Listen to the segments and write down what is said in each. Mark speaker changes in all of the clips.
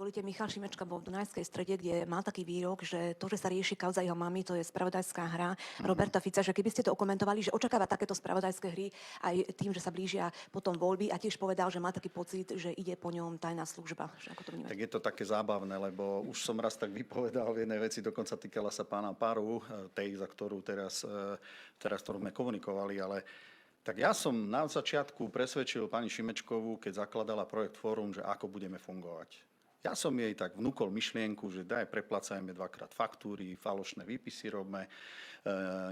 Speaker 1: dovolíte, Michal Šimečka bol v Dunajskej Strede, kde mal taký výrok, že to, že sa rieši kauza jeho mamy, to je spravodajská hra Roberta Fica, že keby ste to okomentovali, že očakáva takéto spravodajské hry aj tým, že sa blížia potom voľby a tiež povedal, že má taký pocit, že ide po ňom tajná služba. Že ako to vnímate?
Speaker 2: Tak je to také zábavné, lebo už som raz tak vypovedal v jednej veci, dokonca týkala sa pána Paru, tej, za ktorú teraz ktorú sme komunikovali, ale tak ja som na začiatku presvedčil pani Šimečkovú, keď zakladala projekt Fórum, že ako budeme fungovať. Ja som jej tak vnúkol myšlienku, že preplácajme dvakrát faktúry, falošné výpisy robme,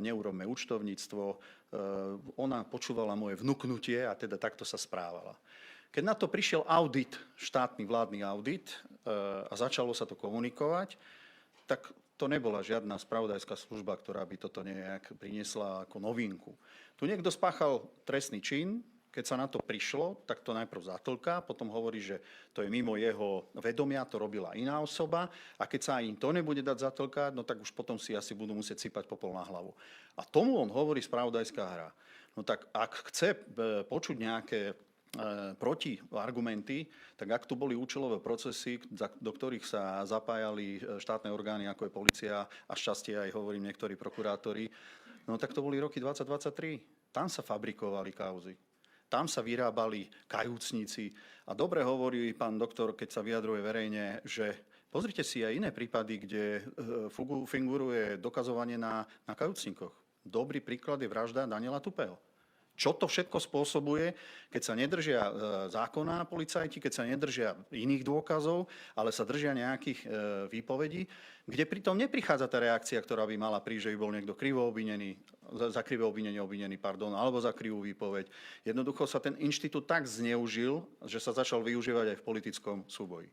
Speaker 2: neurobme účtovníctvo. Ona počúvala moje vnuknutie a teda takto sa správala. Keď na to prišiel audit, štátny vládny audit a začalo sa to komunikovať, tak to nebola žiadna spravodajská služba, ktorá by toto nejak priniesla ako novinku. Tu niekto spáchal trestný čin, keď sa na to prišlo, tak to najprv zatlká, potom hovorí, že to je mimo jeho vedomia, to robila iná osoba a keď sa im to nebude dať zatlkať, no tak už potom si asi budú musieť sypať popol na hlavu. A tomu on hovorí spravodajská hra. No tak ak chce počuť nejaké protiargumenty, tak ak tu boli účelové procesy, do ktorých sa zapájali štátne orgány, ako je polícia a šťastie aj hovorím niektorí prokurátori, no tak to boli roky 2023. Tam sa fabrikovali kauzy. Tam sa vyrábali kajúcnici. A dobre hovorí pán doktor, keď sa vyjadruje verejne, že pozrite si aj iné prípady, kde figuruje dokazovanie na kajúcnikoch. Dobrý príklad je vražda Daniela Tupého. Čo to všetko spôsobuje, keď sa nedržia zákona policajti, keď sa nedržia iných dôkazov, ale sa držia nejakých výpovedí, kde pritom neprichádza tá reakcia, ktorá by mala prísť, že by bol niekto krivo obvinený, za krivé obvinenie obvinený, alebo za krivú výpoveď. Jednoducho sa ten inštitút tak zneužil, že sa začal využívať aj v politickom súboji.